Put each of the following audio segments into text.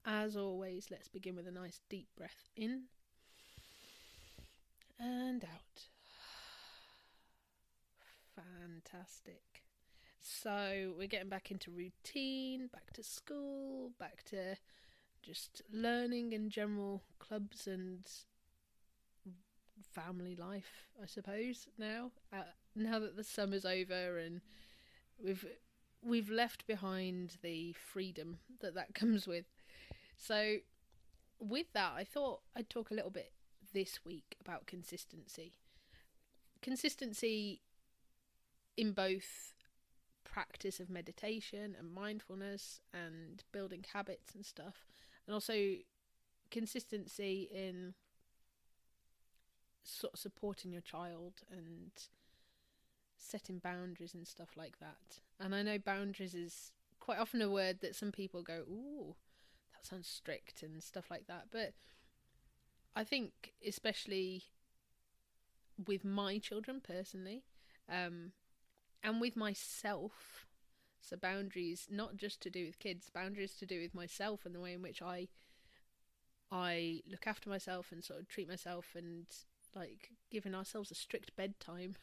as always, let's begin with a nice deep breath in and out. Fantastic. So we're getting back into routine, back to school, back to just learning and general clubs and family life, I suppose. Now that the summer's over and we've left behind the freedom that comes with. So with that, I thought I'd talk a little bit this week about consistency. Consistency in both practice of meditation and mindfulness and building habits and stuff, and also consistency in sort of supporting your child and setting boundaries and stuff like that. And I know boundaries is quite often a word that some people go, ooh, that sounds strict and stuff like that. But I think especially with my children personally, and with myself, so boundaries not just to do with kids, boundaries to do with myself and the way in which I look after myself and sort of treat myself, and like giving ourselves a strict bedtime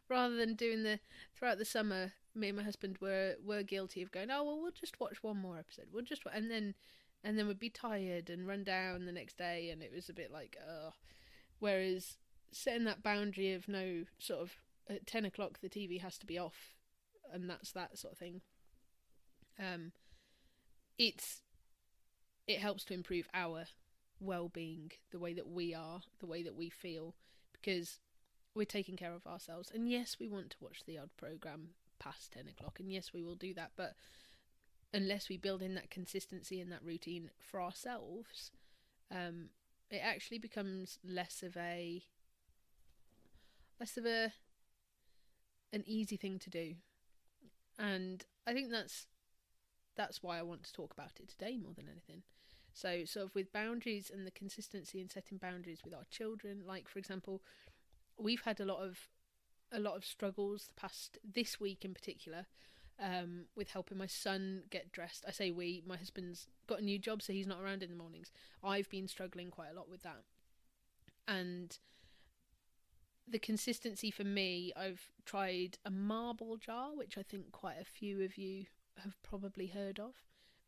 rather than doing throughout the summer. Me and my husband were guilty of going, oh well, we'll just watch one more episode, and then we'd be tired and run down the next day, and it was a bit like, ugh. Whereas setting that boundary of no, sort of at 10 o'clock the TV has to be off, and that's that sort of thing, it helps to improve our well-being, the way that we are, the way that we feel, because we're taking care of ourselves. And yes, we want to watch the odd program past 10 o'clock, and yes, we will do that, but unless we build in that consistency and that routine for ourselves, it actually becomes less of an easy thing to do. And I think that's why I want to talk about it today more than anything. So sort of with boundaries and the consistency in setting boundaries with our children, like for example, we've had a lot of struggles this week in particular, with helping my son get dressed. I say we, my husband's got a new job, so he's not around in the mornings. I've been struggling quite a lot with that. And the consistency for me, I've tried a marble jar, which I think quite a few of you have probably heard of,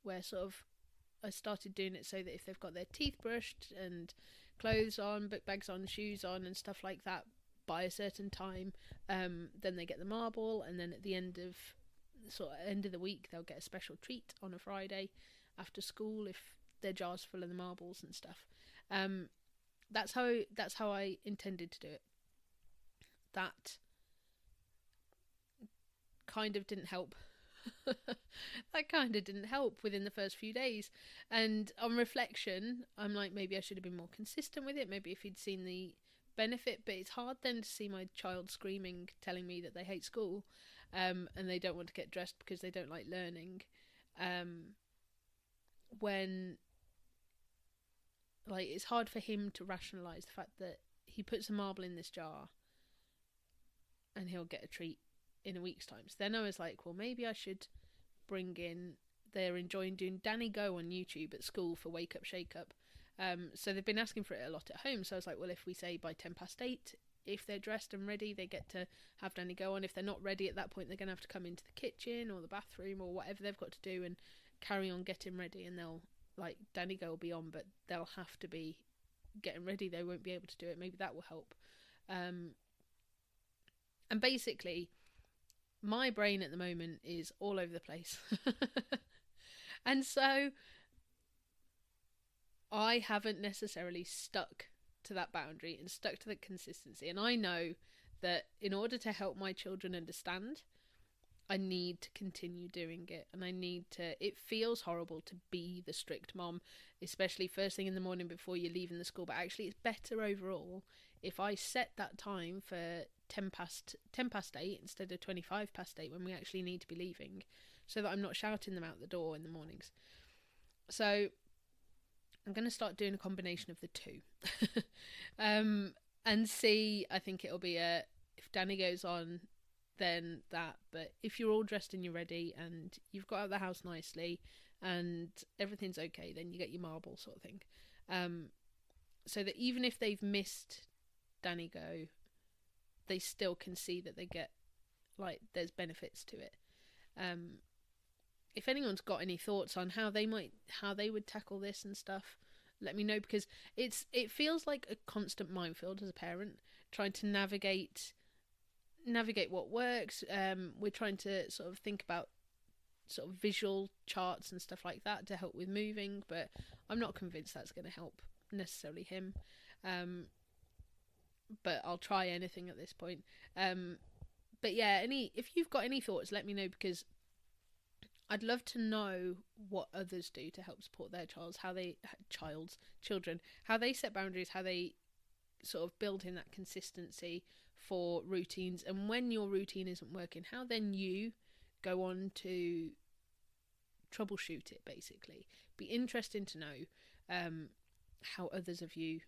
where sort of I started doing it so that if they've got their teeth brushed and clothes on, book bags on, shoes on and stuff like that by a certain time, then they get the marble, and then at the end of the week they'll get a special treat on a Friday after school if their jar's full of the marbles and stuff. That's how I intended to do it. That kind of didn't help. That kind of didn't help within the first few days. And on reflection, I'm like, maybe I should have been more consistent with it. Maybe if he'd seen the benefit. But it's hard then to see my child screaming, telling me that they hate school, and they don't want to get dressed because they don't like learning. When like it's hard for him to rationalise the fact that he puts a marble in this jar and he'll get a treat in a week's time. So then I was like, well, maybe I should bring in, they're enjoying doing Danny Go on YouTube at school for Wake Up Shake Up. So they've been asking for it a lot at home. So I was like, well, if we say by 8:10, if they're dressed and ready, they get to have Danny Go on. If they're not ready at that point, they're going to have to come into the kitchen or the bathroom or whatever they've got to do and carry on getting ready. And they'll, like, Danny Go will be on, but they'll have to be getting ready. They won't be able to do it. Maybe that will help. And basically, my brain at the moment is all over the place. And so I haven't necessarily stuck to that boundary and stuck to the consistency. And I know that in order to help my children understand, I need to continue doing it. And it feels horrible to be the strict mom, especially first thing in the morning before you're leaving the school. But actually it's better overall if I set that time for 10 past 8 instead of 8:25 when we actually need to be leaving, so that I'm not shouting them out the door in the mornings. So I'm going to start doing a combination of the two. And see, I think it'll be if Danny goes on, then that. But if you're all dressed and you're ready and you've got out of the house nicely and everything's okay, then you get your marble sort of thing. So that even if they've missed Danny Go, they still can see that they get, like, there's benefits to it. If anyone's got any thoughts on how they would tackle this and stuff, let me know, because it feels like a constant minefield as a parent, trying to navigate what works. We're trying to sort of think about sort of visual charts and stuff like that to help with moving, but I'm not convinced that's going to help necessarily him. But I'll try anything at this point. But yeah, if you've got any thoughts, let me know, because I'd love to know what others do to help support their children, how they set boundaries, how they sort of build in that consistency for routines, and when your routine isn't working, how then you go on to troubleshoot it, basically. Be interesting to know how others of you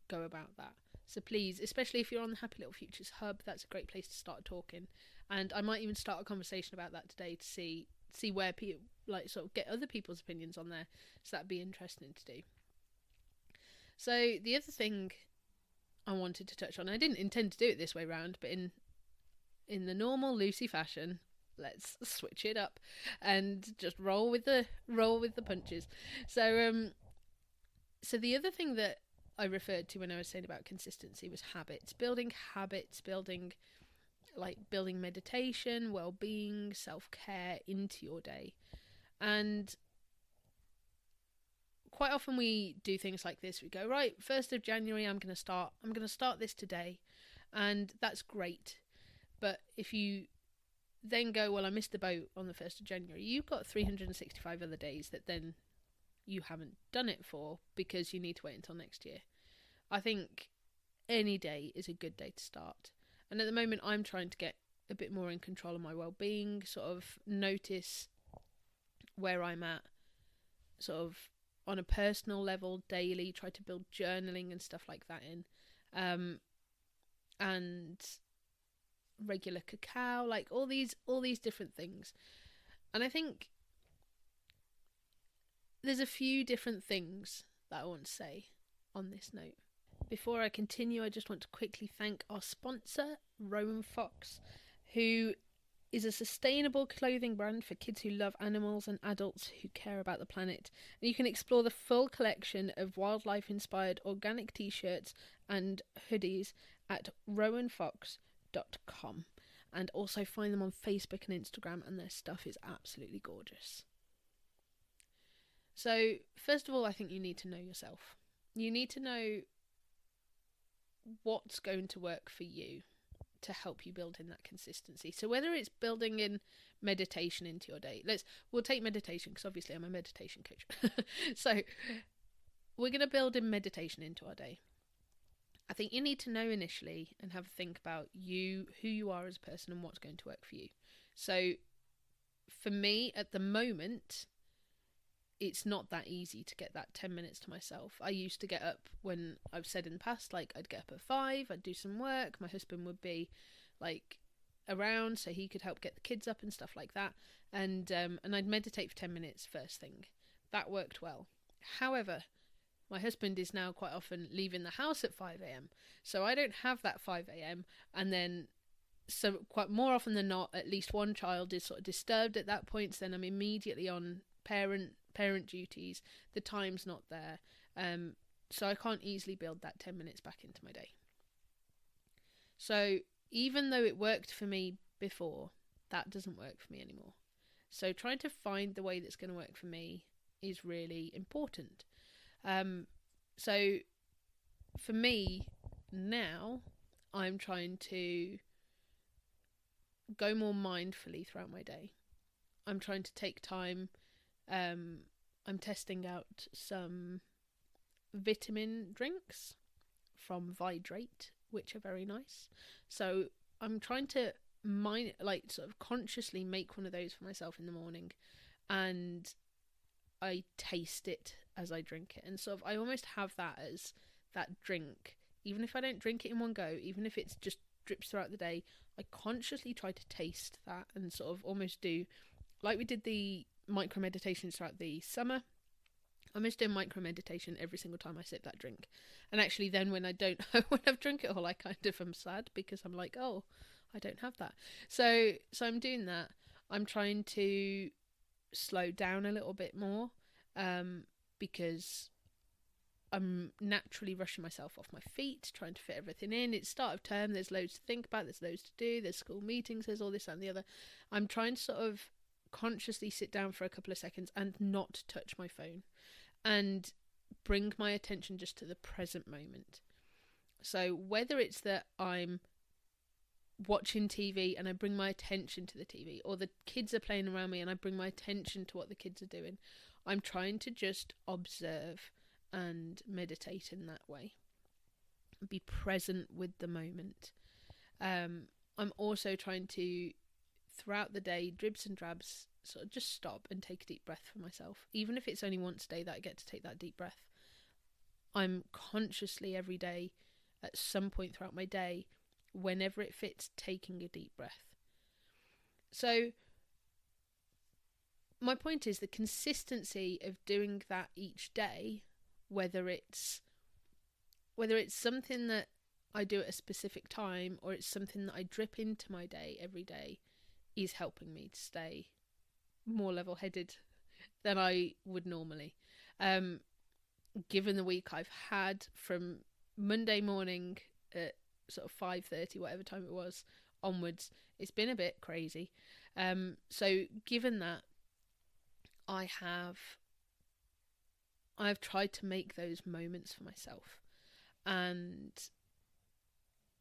go about that. So please, especially if you're on the Happy Little Futures Hub, that's a great place to start talking. And I might even start a conversation about that today to see where people, like, sort of get other people's opinions on there. So that'd be interesting to do. So the other thing I wanted to touch on, I didn't intend to do it this way round, but in the normal Lucy fashion, let's switch it up and just roll with the punches. So the other thing that I referred to when I was saying about consistency was building meditation, well-being, self-care into your day. And quite often we do things like this. We go, right, 1st of January, I'm going to start this today. And that's great. But if you then go, well, I missed the boat on the 1st of January, you've got 365 other days that then you haven't done it for, because you need to wait until next year. I think any day is a good day to start. And at the moment, I'm trying to get a bit more in control of my well-being, sort of notice where I'm at, sort of on a personal level daily, try to build journaling and stuff like that in, and regular cacao, like all these different things. And I think there's a few different things that I want to say on this note. Before I continue, I just want to quickly thank our sponsor, Rowan Fox, who is a sustainable clothing brand for kids who love animals and adults who care about the planet. And you can explore the full collection of wildlife-inspired organic t-shirts and hoodies at rowanfox.com, and also find them on Facebook and Instagram, and their stuff is absolutely gorgeous. So, first of all, I think you need to know yourself. You need to know what's going to work for you to help you build in that consistency. So whether it's building in meditation into your day, we'll take meditation, because obviously I'm a meditation coach. So we're going to build in meditation into our day. I think you need to know initially and have a think about who you are as a person and what's going to work for you. So for me at the moment, it's not that easy to get that 10 minutes to myself. I used to get up, when I've said in the past, like, I'd get up at 5, I'd do some work, my husband would be like around so he could help get the kids up and stuff like that, and I'd meditate for 10 minutes first thing. That worked well. However, my husband is now quite often leaving the house at 5 a.m, so I don't have that 5 a.m, and then so quite more often than not, at least one child is sort of disturbed at that point, so then I'm immediately on parent duties. The time's not there, so I can't easily build that 10 minutes back into my day. So even though it worked for me before, that doesn't work for me anymore. So trying to find the way that's going to work for me is really important. So for me now, I'm trying to go more mindfully throughout my day. I'm trying to take time. I'm testing out some vitamin drinks from Vidrate, which are very nice. So I'm trying to sort of consciously make one of those for myself in the morning, and I taste it as I drink it, and sort of I almost have that as that drink, even if I don't drink it in one go, even if it's just drips throughout the day, I consciously try to taste that and sort of almost do like we did the micro meditations throughout the summer. I'm just doing micro meditation every single time I sip that drink. And actually then when I don't, when I've drunk it all, I kind of am sad because I'm like, oh, I don't have that. So I'm doing that. I'm trying to slow down a little bit more, because I'm naturally rushing myself off my feet, trying to fit everything in. It's start of term, there's loads to think about, there's loads to do, there's school meetings, there's all this and the other. I'm trying to sort of consciously sit down for a couple of seconds and not touch my phone and bring my attention just to the present moment. So whether it's that I'm watching TV and I bring my attention to the TV, or the kids are playing around me and I bring my attention to what the kids are doing, I'm trying to just observe and meditate in that way. Be present with the moment. I'm also trying to, throughout the day, dribs and drabs, sort of just stop and take a deep breath for myself. Even if it's only once a day that I get to take that deep breath, I'm consciously every day, at some point throughout my day, whenever it fits, taking a deep breath. So my point is the consistency of doing that each day, whether it's something that I do at a specific time or it's something that I drip into my day every day, is helping me to stay more level-headed than I would normally. Given the week I've had from Monday morning at sort of 5:30, whatever time it was, onwards, it's been a bit crazy. So given that, I've tried to make those moments for myself, and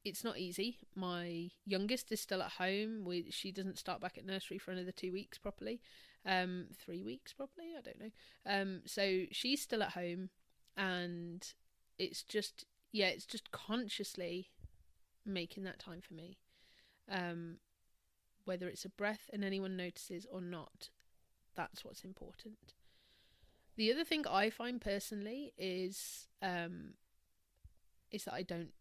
it's not easy. My youngest is still at home. She doesn't start back at nursery for another 2 weeks properly. 3 weeks probably, I don't know. So she's still at home, and it's just consciously making that time for me. Whether it's a breath and anyone notices or not, that's what's important. The other thing I find personally is that I don't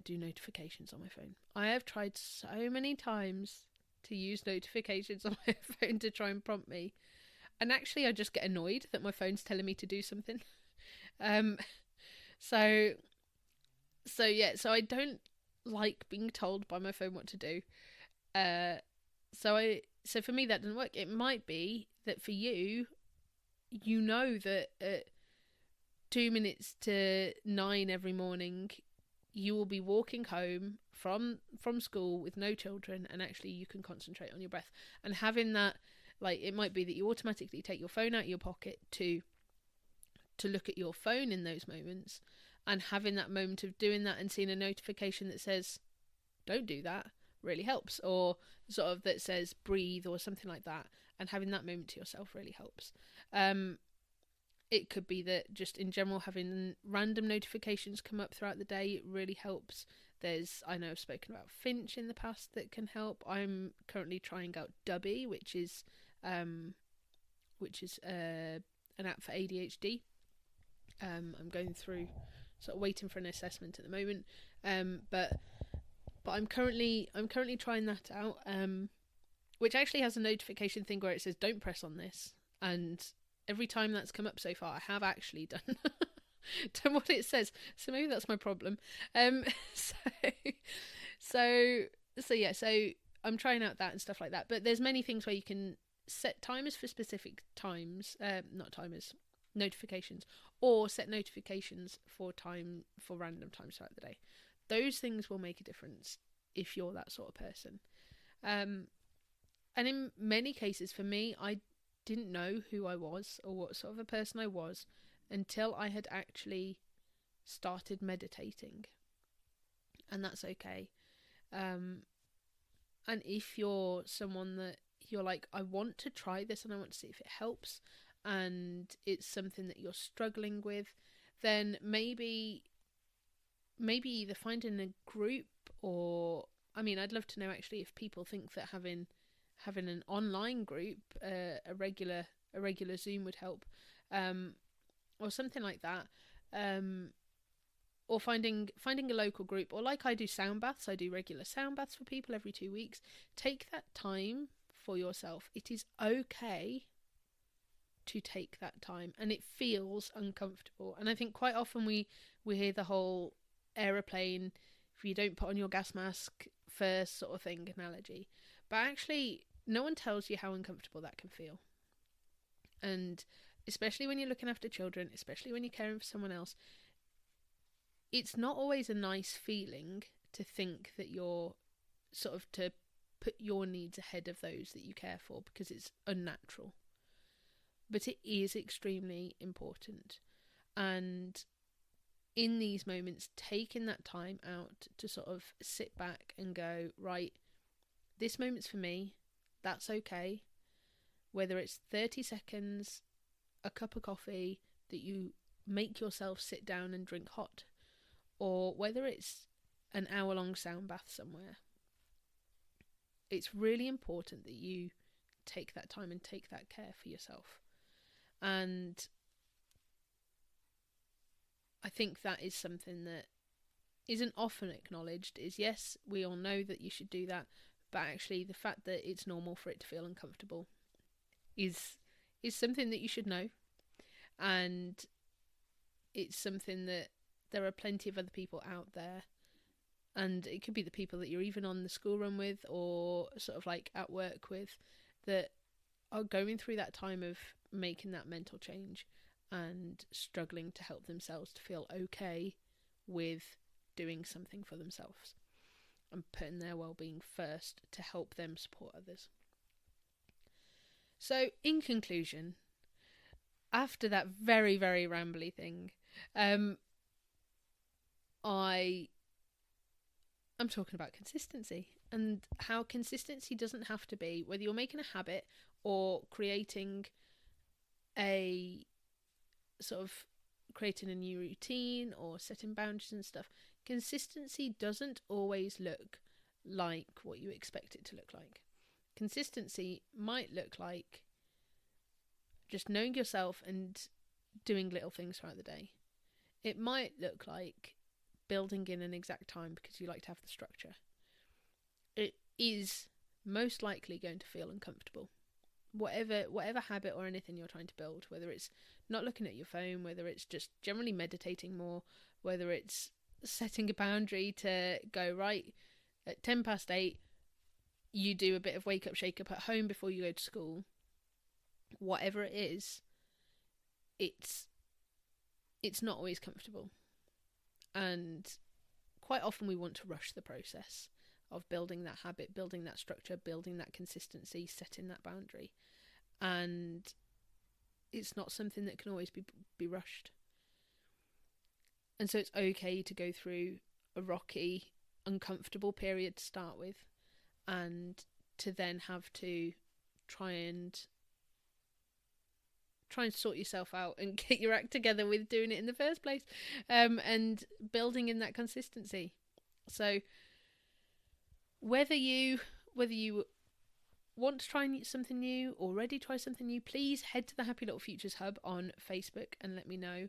do notifications on my phone. I have tried so many times to use notifications on my phone to try and prompt me, and actually I just get annoyed that my phone's telling me to do something. So I don't like being told by my phone what to do. So for me that doesn't work. It might be that for you, you know that at 8:55 every morning, you will be walking home from school with no children, and actually you can concentrate on your breath. And having that, like, it might be that you automatically take your phone out of your pocket to look at your phone in those moments, and having that moment of doing that and seeing a notification that says don't do that really helps, or sort of that says breathe or something like that, and having that moment to yourself really helps. It could be that just in general having random notifications come up throughout the day really helps. I know I've spoken about Finch in the past that can help. I'm currently trying out Dubby, which is an app for ADHD. I'm going through, sort of waiting for an assessment at the moment. But I'm currently trying that out. Which actually has a notification thing where it says don't press on this, and every time that's come up so far, I have actually done what it says. So maybe that's my problem. So I'm trying out that and stuff like that. But there's many things where you can set timers for specific times, not timers, notifications, or set notifications for random times throughout the day. Those things will make a difference if you're that sort of person. And in many cases, for me, I didn't know who I was or what sort of a person I was until I had actually started meditating. And that's okay. And if you're someone that you're like, I want to try this and I want to see if it helps, and it's something that you're struggling with, then maybe either finding a group, or, I mean, I'd love to know actually if people think that having an online group, a regular Zoom would help, or something like that, or finding a local group, or like I do sound baths. I do regular sound baths for people every 2 weeks. Take that time for yourself. It is okay to take that time, and it feels uncomfortable. And I think quite often we hear the whole aeroplane, if you don't put on your gas mask first sort of thing analogy, but actually no one tells you how uncomfortable that can feel. And especially when you're looking after children, especially when you're caring for someone else, it's not always a nice feeling to think that you're sort of to put your needs ahead of those that you care for, because it's unnatural. But it is extremely important. And in these moments, taking that time out to sort of sit back and go, right, this moment's for me, that's okay. Whether it's 30 seconds, a cup of coffee that you make yourself sit down and drink hot, or whether it's an hour-long sound bath somewhere, it's really important that you take that time and take that care for yourself. And I think that is something that isn't often acknowledged, is yes, we all know that you should do that, but actually the fact that it's normal for it to feel uncomfortable is something that you should know. And it's something that there are plenty of other people out there, and it could be the people that you're even on the school run with or sort of like at work with, that are going through that time of making that mental change and struggling to help themselves to feel okay with doing something for themselves and putting their well-being first to help them support others. So in conclusion, after that very, very rambly thing, I'm talking about consistency, and how consistency doesn't have to be, whether you're making a habit or creating a new routine or setting boundaries and stuff. Consistency doesn't always look like what you expect it to look like. Consistency might look like just knowing yourself and doing little things throughout the day. It might look like building in an exact time because you like to have the structure. It is most likely going to feel uncomfortable. Whatever habit or anything you're trying to build, whether it's not looking at your phone, whether it's just generally meditating more, whether it's setting a boundary to go, right, at 8:10 you do a bit of wake up shake up at home before you go to school. Whatever it is, it's not always comfortable. And quite often we want to rush the process of building that habit, building that structure, building that consistency, setting that boundary. And it's not something that can always be rushed. And so it's okay to go through a rocky, uncomfortable period to start with, and to then have to try and sort yourself out and get your act together with doing it in the first place, and building in that consistency. So whether you want to try something new, already try something new, please head to the Happy Little Futures Hub on Facebook and let me know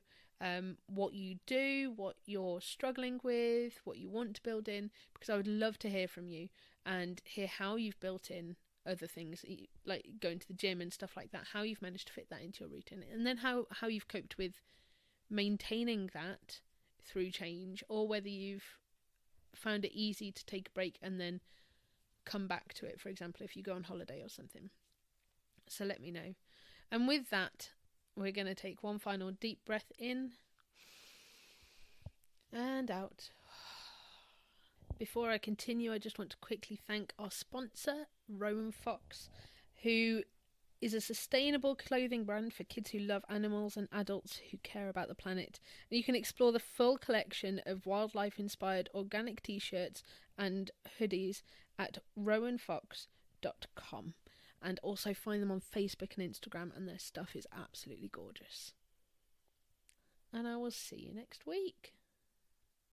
what you do, what you're struggling with, what you want to build in, because I would love to hear from you and hear how you've built in other things, like going to the gym and stuff like that, how you've managed to fit that into your routine, and then how you've coped with maintaining that through change, or whether you've found it easy to take a break and then come back to it, for example, if you go on holiday or something. So let me know. And with that, we're going to take one final deep breath in and out. Before I continue, I just want to quickly thank our sponsor, Rowan Fox, who is a sustainable clothing brand for kids who love animals and adults who care about the planet. And you can explore the full collection of wildlife-inspired organic t-shirts and hoodies at rowanfox.com, and also find them on Facebook and Instagram, and their stuff is absolutely gorgeous. And I will see you next week.